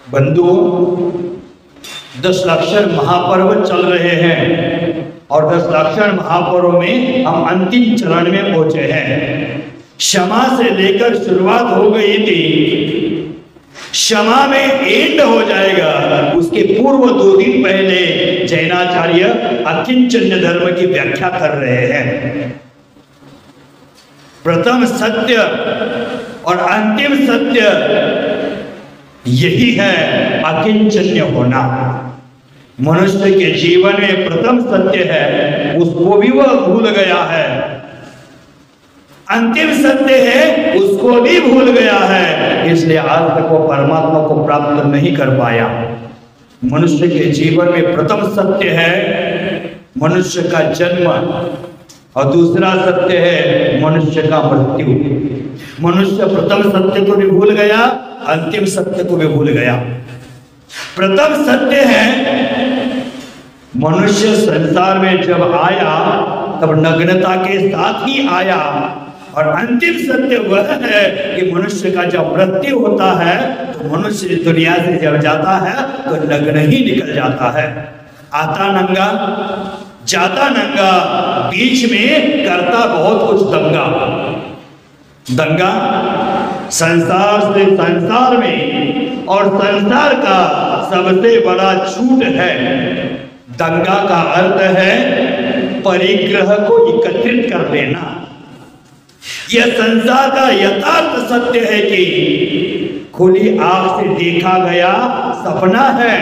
बंधुओं, 10 लाक्षर महापर्व चल रहे हैं और 10 लाक्षर महापर्व में हम अंतिम चरण में पहुंचे हैं। क्षमा से लेकर शुरुआत हो गई थी, क्षमा में एंड हो जाएगा। उसके पूर्व 2 दिन पहले जैनाचार्य अकिंचन्य धर्म की व्याख्या कर रहे हैं। प्रथम सत्य और अंतिम सत्य यही है अकिंचन्य होना। मनुष्य के जीवन में प्रथम सत्य है, उसको भी वह भूल गया है। अंतिम सत्य है, उसको भी भूल गया है, इसलिए आज तक वो परमात्मा को प्राप्त नहीं कर पाया। मनुष्य के जीवन में प्रथम सत्य है मनुष्य का जन्म और दूसरा सत्य है मनुष्य का मृत्यु। मनुष्य प्रथम सत्य को भी भूल गया, अंतिम सत्य को भी भूल गया। प्रथम सत्य है मनुष्य संसार में जब आया तब नग्नता के साथ ही आया, और अंतिम सत्य वह है कि मनुष्य का जब मृत्यु होता है तो मनुष्य इस दुनिया से जब जाता है तो नग्न ही निकल जाता है। आता नंगा जाता नंगा, बीच में करता बहुत कुछ दंगा। दंगा संसार से संसार में, और संसार का सबसे बड़ा झूठ है। दंगा का अर्थ है परिग्रह को एकत्रित कर लेना। यह संसार का यथार्थ सत्य है कि खुली आंख से देखा गया सपना है,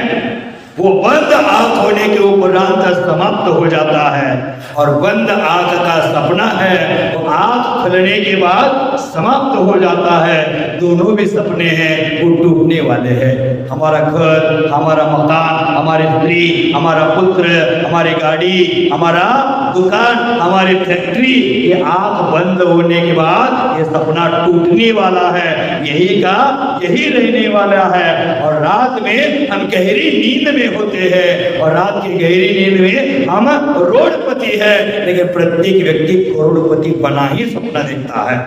वो बंद आंख होने के उपरांत समाप्त हो जाता है, और बंद आंख का सपना है वो आंख खुलने के बाद समाप्त हो जाता है। दोनों भी सपने हैं, वो डूबने वाले हैं। हमारा घर, हमारा मकान, हमारी स्त्री, हमारा पुत्र, हमारी गाड़ी, हमारा दुकान, हमारी फैक्ट्री, ये आंख बंद होने के बाद ये सपना टूटने वाला है, यही रहने वाला है। और रात में हम गहरी नींद में होते हैं, और रात की गहरी नींद में हम करोड़पति है, लेकिन प्रत्येक व्यक्ति करोड़पति बना ही सपना देखता है।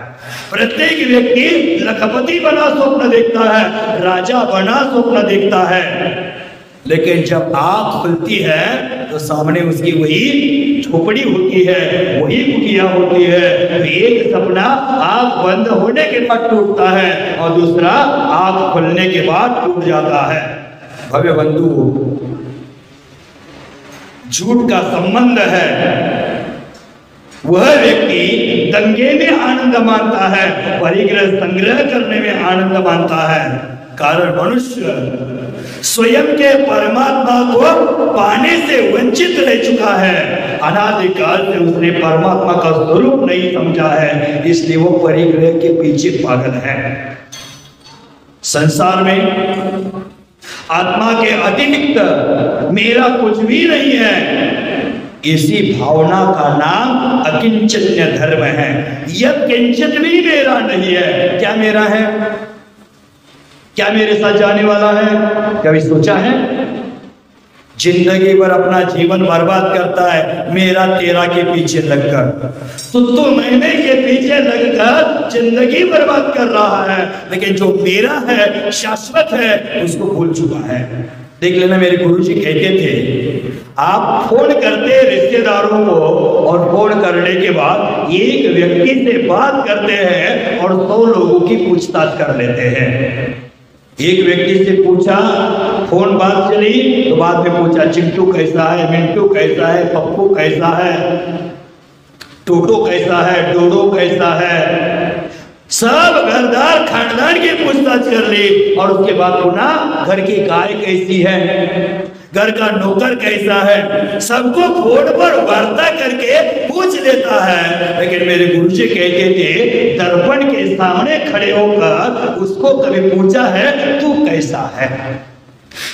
प्रत्येक व्यक्ति लखपति बना स्वप्न देखता है, राजा बना स्वप्न देखता है। लेकिन जब आंख खुलती है तो सामने उसकी वही झोपड़ी होती है, वही कुटिया होती है। तो एक सपना आंख बंद होने के बाद टूटता है और दूसरा आंख खुलने के बाद टूट जाता है। भव्य बंधु, झूठ का संबंध है। वह व्यक्ति दंगे में आनंद मानता है, परिग्रह संग्रह करने में आनंद मानता है। कारण मनुष्य स्वयं के परमात्मा को पाने से वंचित रह चुका है। अनादिकाल से उसने परमात्मा का स्वरूप नहीं समझा है, इसलिए वो परिग्रह के पीछे पागल है। संसार में आत्मा के अतिरिक्त मेरा कुछ भी नहीं है, इसी भावना का नाम अकिंचन्य धर्म है। यह किंचित भी मेरा नहीं है। क्या मेरा है? क्या मेरे साथ जाने वाला है? कभी सोचा है? जिंदगी भर अपना जीवन बर्बाद करता है मेरा तेरा के पीछे लगकर, तो मैंने के पीछे लगकर जिंदगी बर्बाद कर रहा है, लेकिन जो मेरा है, शाश्वत है, उसको भूल चुका है। देख लेना, मेरे गुरुजी कहते थे, आप फोन करते रिश्तेदारों को और फोन करने के बाद एक व्यक्ति से बात करते हैं और 100 लोगों की पूछताछ कर लेते हैं। एक व्यक्ति से पूछा, फोन बात चली तो बाद में पूछा चिंटू कैसा है, मिंटू कैसा है, पप्पू कैसा है, टोटो कैसा है, डोडो कैसा है, सब घरदार खानदान की पूछताछ कर ली। और उसके बाद पुनः घर की गाय कैसी है, घर का नौकर कैसा है, सबको फोन पर वार्ता करके पूछ लेता है। लेकिन मेरे गुरुजी कहते थे, दर्पण के सामने खड़े होकर उसको कभी पूछा है तू कैसा है?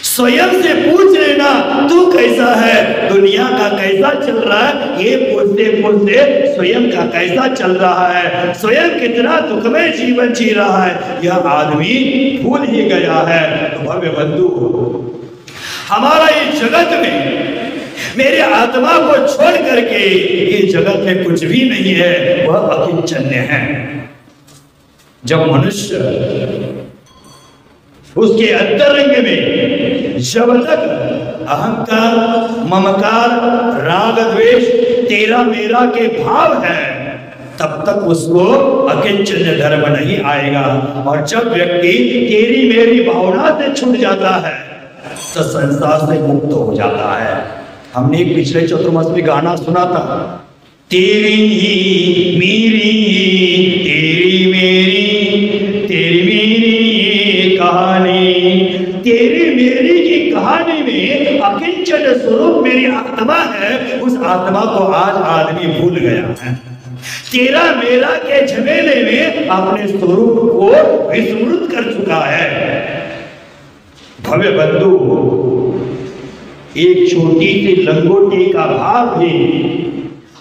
स्वयं से पूछ लेना तू कैसा है, दुनिया का कैसा चल रहा है, ये पूछते पूछते स्वयं का कैसा चल रहा है, स्वयं कितना दुख में जीवन जी रहा है, यह आदमी भूल ही गया है। तो भव्य बंधु, हमारा इस जगत में मेरे आत्मा को छोड़ करके ये जगत में कुछ भी नहीं है, वह अकिंचन्य है। जब मनुष्य उसके अंतरंग में जब तक अहंकार, ममकार, राग, द्वेष, तेरा मेरा के भाव है, तब तक उसको अकिंचन धर्म नहीं आएगा। और जब व्यक्ति तेरी मेरी भावना से छूट जाता है तो संसार से मुक्त हो जाता है। हमने एक पिछले चतुर्मास में गाना सुना था, तेरी मेरी तेरी मेरी तेरी मेरी कहानी, तेरी मेरी की कहानी में अकिंचन स्वरूप मेरी आत्मा है, उस आत्मा को आज आदमी भूल गया है। तेरा मेरा के झमेले में अपने स्वरूप को विस्मृत कर चुका है। भव्य बंधु, एक छोटी सी लंगोटी का भाव भी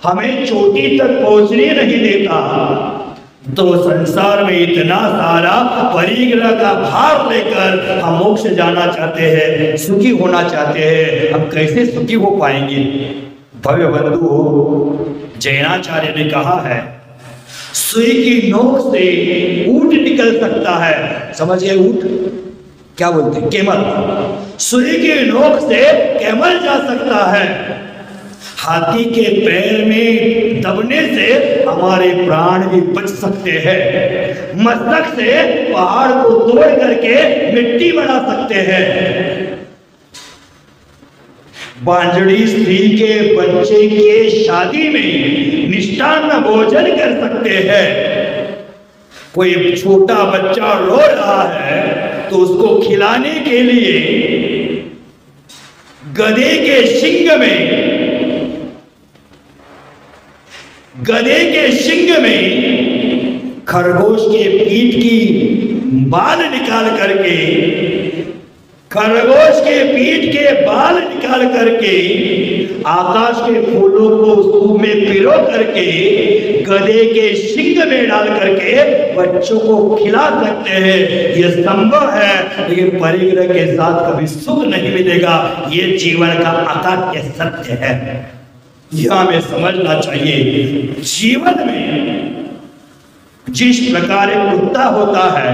हमें चोटी तक पहुंचने नहीं देता, तो संसार में इतना सारा परिग्रह का भार लेकर हम मोक्ष जाना चाहते हैं, सुखी होना चाहते हैं, हम कैसे सुखी हो पाएंगे? भव्य बंधु, जैनाचार्य ने कहा है, सुई की नोक से ऊंट निकल सकता है। समझ गए? ऊंट क्या बोलते हैं? केमल। सुई की नोक से केमल जा सकता है। हाथी के पैर में दबने से हमारे प्राण भी बच सकते हैं। मस्तक से पहाड़ को तोड़ करके मिट्टी बना सकते हैं। बांझड़ी स्त्री के बच्चे के शादी में मिष्टान्न भोजन कर सकते हैं। कोई छोटा बच्चा रो रहा है तो उसको खिलाने के लिए गधे के शिंग में खरगोश के पीठ की बाल निकाल करके, खरगोश के पीठ के बाल निकाल करके, आकाश के फूलों को उसमें पिरो करके, गधे के शिंग में डाल करके बच्चों को खिला सकते हैं। यह संभव है, लेकिन परिग्रह के साथ कभी सुख नहीं मिलेगा। ये जीवन का अकाट्य सत्य है, यह हमें समझना चाहिए। जीवन में जिस प्रकार एक कुत्ता होता है,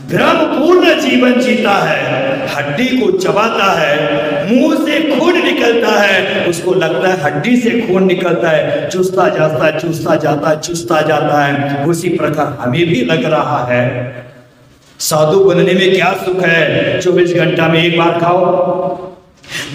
भ्रमपूर्ण जीवन जीता है, हड्डी को चबाता है, मुंह से खून निकलता है, उसको लगता है हड्डी से खून निकलता है, चूसता जाता है, चूसता जाता है, चूसता जाता है। उसी प्रकार हमें भी लग रहा है साधु बनने में क्या सुख है। 24 घंटा में एक बार खाओ,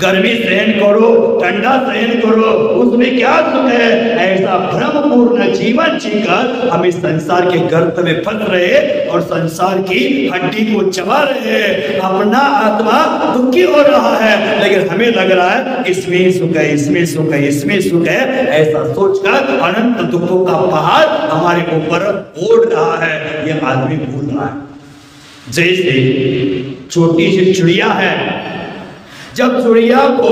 गर्मी सहन करो, ठंडा सहन करो, उसमें क्या सुख है। ऐसा भ्रमपूर्ण जीवन जीकर हम इस संसार के गर्त में फंस रहे और संसार की हड्डी को चबा रहे हैं। अपना आत्मा दुखी हो रहा है, लेकिन हमें लग रहा है इसमें सुख है, इसमें सुख है, इसमें सुख है। ऐसा सोचकर अनंत दुखों का पहाड़ हमारे ऊपर ओढ़ रहा है, यह आदमी भूल रहा है। जैसे छोटी सी चिड़िया है, जब चिड़िया को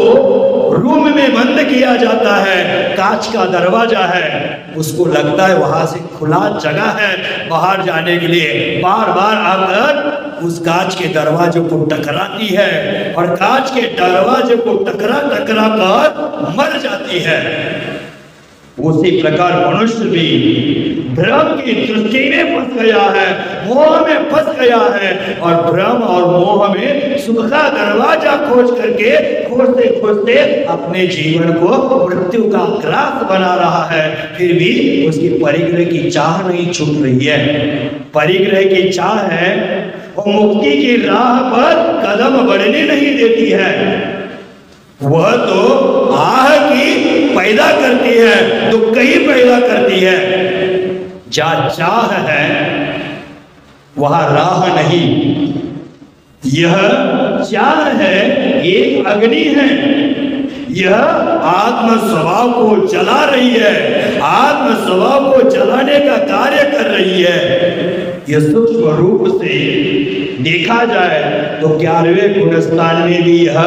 रूम में बंद किया जाता है, कांच का दरवाजा है, उसको लगता है वहां से खुला जगह है बाहर जाने के लिए। बार बार आकर उस कांच के दरवाजे को टकराती है और कांच के दरवाजे को टकरा टकरा कर मर जाती है। उसी प्रकार मनुष्य भी भ्रम की दृष्टि में फंस गया है, मोह में फंस गया है, और भ्रम और मोह में सुख का दरवाजा खोज करके खोजते खोजते अपने जीवन को मृत्यु का ग्रास बना रहा है। फिर भी उसकी परिग्रह की चाह नहीं छूट रही है। परिग्रह की चाह है वो मुक्ति की राह पर कदम बढ़ने नहीं देती है। वह तो आह की पैदा करती है, दुख ही पैदा करती है। जहाँ चाह है वहां राह नहीं। यह चाह है, एक अग्नि है, यह आत्म स्वभाव को जला रही है, आत्म स्वभाव को जलाने का कार्य कर रही है। यह सूक्ष्म रूप से देखा जाए तो 11वें गुणस्थान में भी यह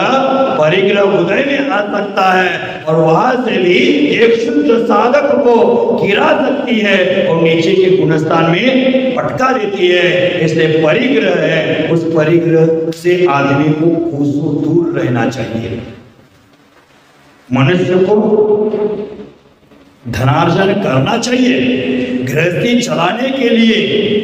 परिग्रह उदय में आ सकता है और वहां से भी एक शुद्ध साधक को गिरा सकती है और नीचे के गुणस्थान में पटका देती है। इसलिए परिग्रह है, उस परिग्रह से आदमी को कोसों दूर रहना चाहिए। मनुष्य को धनार्जन करना चाहिए गृहस्थी चलाने के लिए,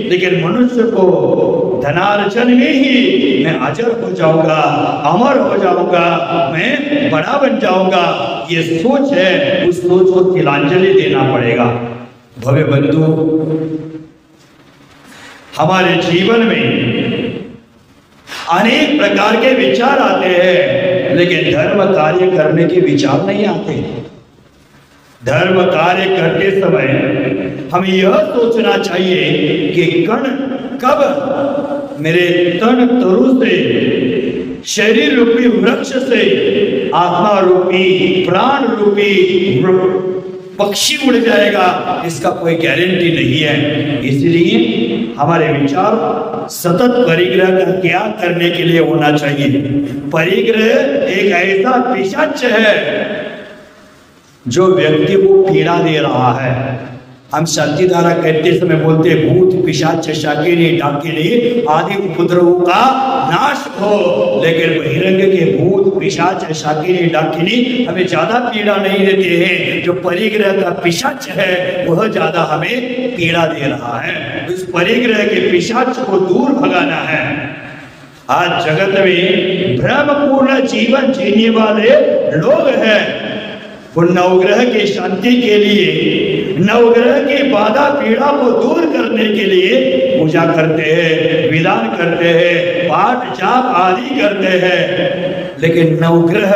लेकिन मनुष्य को धनार्जन में ही मैं अजर हो जाऊंगा, अमर हो जाऊंगा, मैं बड़ा बन जाऊंगा, ये सोच है, उस सोच को तिलांजलि देना पड़ेगा। भव्य बंधु, हमारे जीवन में अनेक प्रकार के विचार आते हैं, लेकिन धर्म कार्य करने के विचार नहीं आते। धर्म कार्य करते समय हमें यह सोचना चाहिए कि कण कब मेरे तन तरु से, शरीर रूपी वृक्ष से आत्मा रूपी, प्राण रूपी पक्षी उड़ जाएगा, इसका कोई गारंटी नहीं है। इसलिए हमारे विचार सतत परिग्रह का त्याग करने के लिए होना चाहिए। परिग्रह एक ऐसा पिशाच है जो व्यक्ति को पीड़ा दे रहा है। हम शांतिधारा कहते समय बोलते भूत पिशाच शाकिनी डाकिनी आदि उपद्रवों का नाश हो, लेकिन बहिरंग के भूत पिशाच शाकिनी डाकिनी हमें ज्यादा पीड़ा नहीं देते हैं। जो परिग्रह का पिशाच है वह ज्यादा हमें पीड़ा दे रहा है। इस परिग्रह के पिशाच को दूर भगाना है। आज जगत में भ्रमपूर्ण जीवन जीने वाले लोग हैं, वो नवग्रह की शांति के लिए, नवग्रह की बाधा पीड़ा को दूर करने के लिए पूजा करते हैं, विधान करते हैं, पाठ जाप आदि करते हैं, लेकिन नवग्रह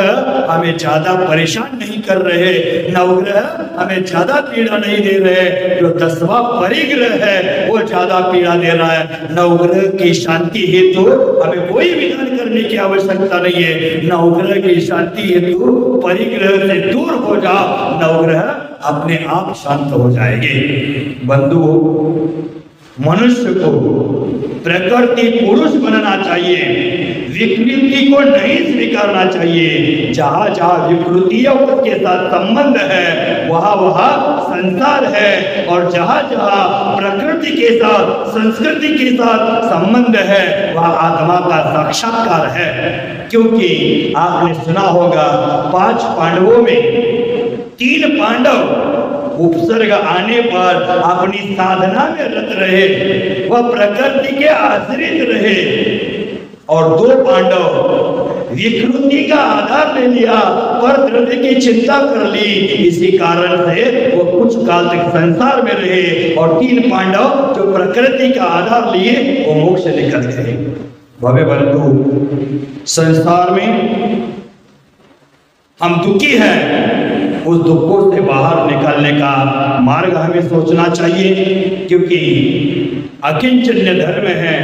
हमें ज्यादा परेशान नहीं कर रहे, नवग्रह हमें ज्यादा पीड़ा नहीं दे रहे। जो 10वां परिग्रह है वो ज्यादा पीड़ा दे रहा है। नवग्रह की शांति हेतु हमें कोई विधान करने की आवश्यकता नहीं है। नवग्रह की शांति हेतु परिग्रह से दूर हो जाओ, नवग्रह अपने आप शांत हो जाएंगे। बंधु, मनुष्य को प्रकृति पुरुष बनना चाहिए, विकृति को नहीं स्वीकारना चाहिए। जहां जहां विकृतियों के साथ संबंध है वहां वहां संसार है, और जहां जहां प्रकृति के साथ, संस्कृति के साथ संबंध है वहां आत्मा का साक्षात्कार है। क्योंकि आपने सुना होगा 5 पांडवों में 3 पांडव उपसर्ग आने पर अपनी साधना में रत रहे, वह प्रकृति के आश्रित रहे, और 2 पांडव विकृति का आधार ले लिया, पर द्रव्य की चिंता कर ली। इसी कारण से वो कुछ काल तक संसार में रहे, और 3 पांडव जो प्रकृति का आधार लिए वो मोक्ष निकल गए। भव्य बंधु, संसार में हम दुखी हैं, उस दुखों से बाहर निकलने का मार्ग हमें सोचना चाहिए। क्योंकि अकिंचन्य धर्म है,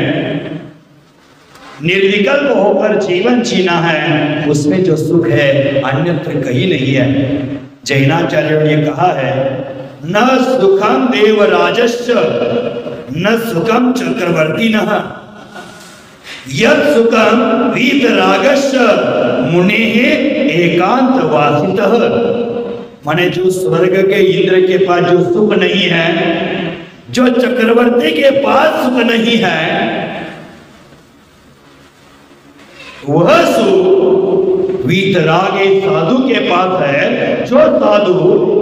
निर्विकल्प होकर जीवन जीना है, उसमें जो सुख है अन्यत्र कहीं नहीं है। जैनाचार्यों ने कहा है, न सुखम देवराजश्च न सुखम चक्रवर्तिनः यत् सुखम वीतरागश्च मुनेः एकांतवासितः। माने जो स्वर्ग के इंद्र के पास जो सुख नहीं है, जो चक्रवर्ती के पास सुख नहीं है, वह सुख वीतरागी साधु के पास है। जो साधु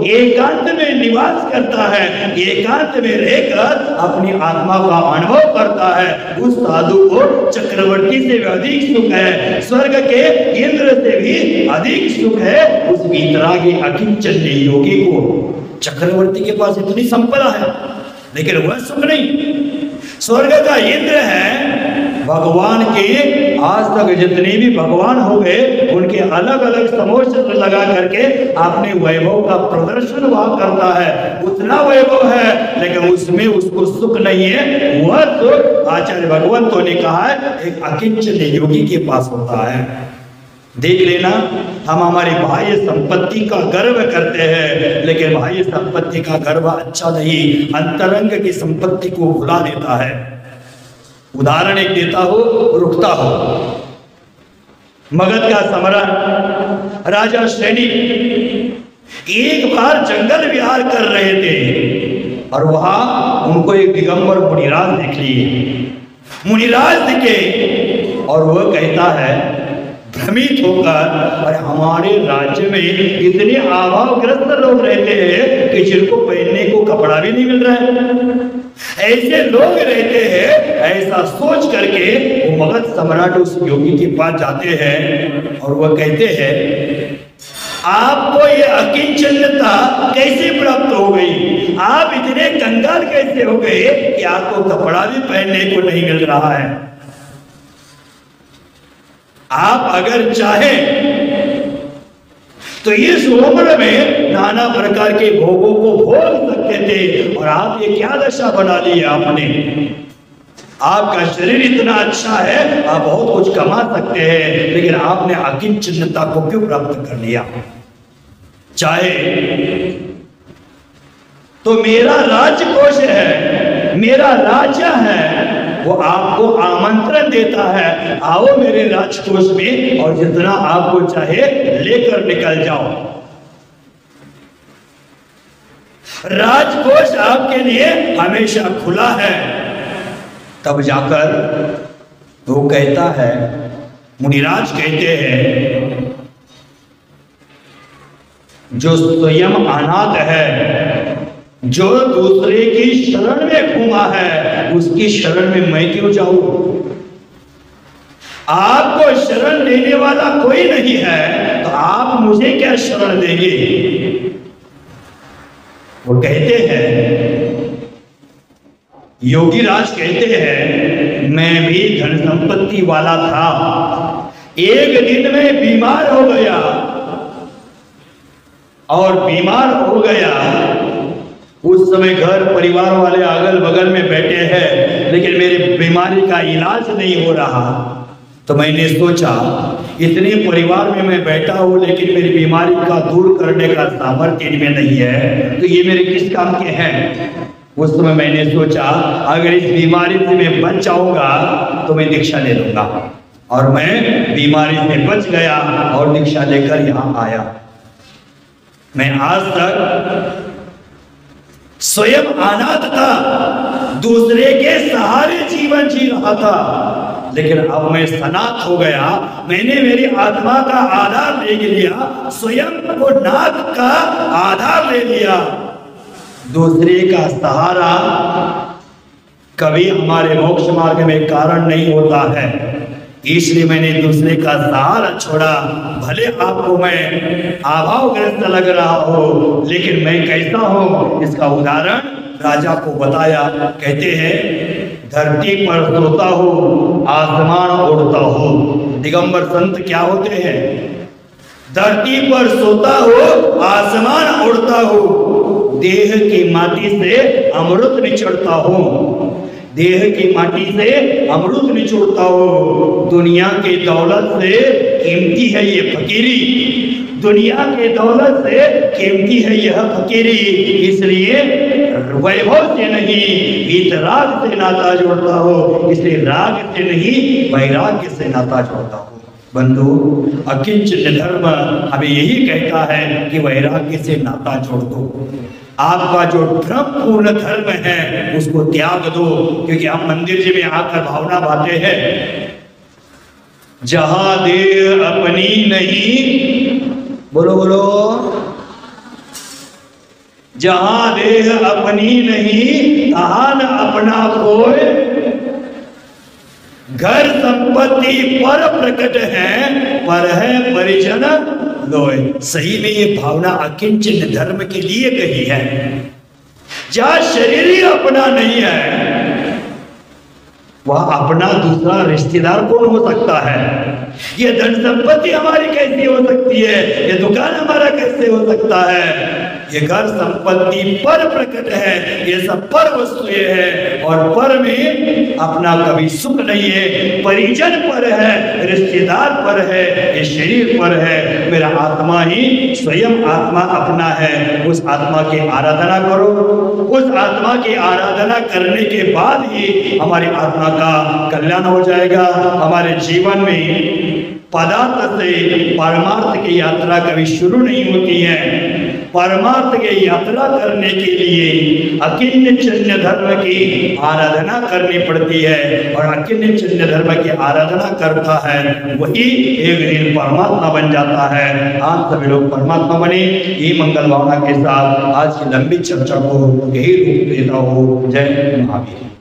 एकांत में निवास करता है, एकांत में रहकर अपनी आत्मा का अनुभव करता है, उस साधु को चक्रवर्ती से भी अधिक सुख है, स्वर्ग के इंद्र से भी अधिक सुख है उस वीतरागी अकिंचन्य योगी को। चक्रवर्ती के पास इतनी संपदा है लेकिन वह सुख नहीं। स्वर्ग का इंद्र है, भगवान के आज तक जितने भी भगवान हो गए उनके अलग अलग समोच्च लगा करके अपने वैभव का प्रदर्शन वह करता है, उतना वैभव है लेकिन उसमें उसको सुख नहीं है। वह सुख आचार्य भगवंतों ने कहा है एक अकिंचन योगी के पास होता है। देख लेना, हम हमारी बाह्य संपत्ति का गर्व करते हैं, लेकिन बाह्य संपत्ति का गर्व अच्छा नहीं, अंतरंग की संपत्ति को भुला देता है। उदाहरण एक देता हो, रुकता हो। मगध का सम्राट राजा शैनी एक बार जंगल विहार कर रहे थे और वहां उनको एक दिगंबर मुनिराज दिख लिए। मुनिराज दिखे और वह कहता है, भ्रमित होकर, और हमारे राज्य में इतने अभावग्रस्त लोग रहते हैं कि जिनको पहनने को कपड़ा भी नहीं मिल रहा है, ऐसे लोग रहते हैं। ऐसा सोच करके वो मगध सम्राट उस योगी के पास जाते हैं और वह कहते हैं, आपको ये अकिंचनता कैसे प्राप्त हो गई? आप इतने कंगाल कैसे हो गए कि आपको कपड़ा भी पहनने को नहीं मिल रहा है? आप अगर चाहें तो इस उम्र में नाना प्रकार के भोगों को भोग सकते थे, और आप ये क्या दशा बना ली है आपने? आपका शरीर इतना अच्छा है, आप बहुत कुछ कमा सकते हैं, लेकिन आपने अकिंचनता को क्यों प्राप्त कर लिया? चाहे तो मेरा राजकोष है, मेरा राजा है, वो आपको आमंत्रण देता है, आओ मेरे राजकोष में और जितना आपको चाहे लेकर निकल जाओ। राजकोष आपके लिए हमेशा खुला है। तब जाकर वो कहता है, मुनिराज कहते हैं, जो स्वयं अनाथ है, जो दूसरे की शरण में घूमा है, उसकी शरण में मैं क्यों जाऊं? आपको शरण देने वाला कोई नहीं है, तो आप मुझे क्या शरण देंगे? वो कहते हैं, योगी राज कहते हैं, मैं भी धन संपत्ति वाला था, एक दिन में बीमार हो गया, और बीमार हो गया उस समय घर परिवार वाले अगल बगल में बैठे हैं, लेकिन मेरी बीमारी का इलाज नहीं हो रहा। तो मैंने सोचा, इतने परिवार में मैं बैठा हूं, लेकिन मेरी बीमारी का दूर करने का सामर्थ्य इनमें नहीं है, तो ये मेरे किस काम के हैं? उस समय मैंने सोचा, अगर इस बीमारी से मैं बच जाऊंगा तो मैं दीक्षा ले लूंगा, और मैं बीमारी से बच गया और दीक्षा लेकर यहां आया। मैं आज तक स्वयं अनाथ था, दूसरे के सहारे जीवन जी रहा था, लेकिन अब मैं सनाथ हो गया। मैंने मेरी आत्मा का आधार ले लिया, स्वयं को नाथ का आधार ले लिया। दूसरे का सहारा कभी हमारे मोक्ष मार्ग में कारण नहीं होता है, इसलिए मैंने दूसरे का सहारा छोड़ा। भले आपको मैं अभावग्रस्त लग रहा हो, लेकिन मैं कैसा हूं इसका उदाहरण राजा को बताया। कहते हैं, धरती पर सोता हो, आसमान उड़ता हो। दिगंबर संत क्या होते हैं? धरती पर सोता हो, आसमान उड़ता हो, देह की माटी से अमृत निचोड़ता हो, देह की माटी से अमृत निचोड़ता हो। दुनिया की दौलत से कीमती है ये फकीरी, दुनिया के दौलत से कीमती है यह फकीरी, इसलिए वैभव से नहीं वीतराग से नाता जोड़ता हो, इसलिए राग से नहीं वैराग्य से नाता जोड़ता हो। बंधु, अकिंचन धर्म हमें यही कहता है कि वैराग्य से नाता जोड़ दो। आपका जो भ्रमपूर्ण धर्म है उसको त्याग दो, क्योंकि हम मंदिर जी में आकर भावना भाते हैं, जहां देह अपनी नहीं, बोलो बोलो, जहां देह अपनी नहीं तहां न अपना कोई, घर संपत्ति पर प्रकट है, पर है परिजन लोय। सही में ये भावना अकिंचन धर्म के लिए कही है। जहां शरीर ही अपना नहीं है, वह अपना दूसरा रिश्तेदार कौन हो सकता है? ये धन संपत्ति हमारी कैसी हो सकती है? ये दुकान हमारा कैसे हो सकता है? ये घर संपत्ति पर प्रकट है, ये सब पर वस्तुएं है, और पर में अपना कभी सुख नहीं है। परिजन पर है, रिश्तेदार पर है, ये शरीर पर है। मेरा आत्मा ही स्वयं आत्मा अपना है। उस आत्मा की आराधना करो, उस आत्मा की आराधना करने के बाद ही हमारी आत्मा का कल्याण हो जाएगा। हमारे जीवन में पदार्थ से परमार्थ की यात्रा कभी शुरू नहीं होती है। परमार्थ की यात्रा करने के लिए अकिन्य चन्य धर्म की आराधना करनी पड़ती है, और अकिन्य चन्य धर्म की आराधना करता है वही एक दिन परमात्मा बन जाता है। आप सभी लोग परमात्मा बने, ये मंगल भावना के साथ आज की लंबी चर्चा को यही रूप देता हूँ। जय महावीर।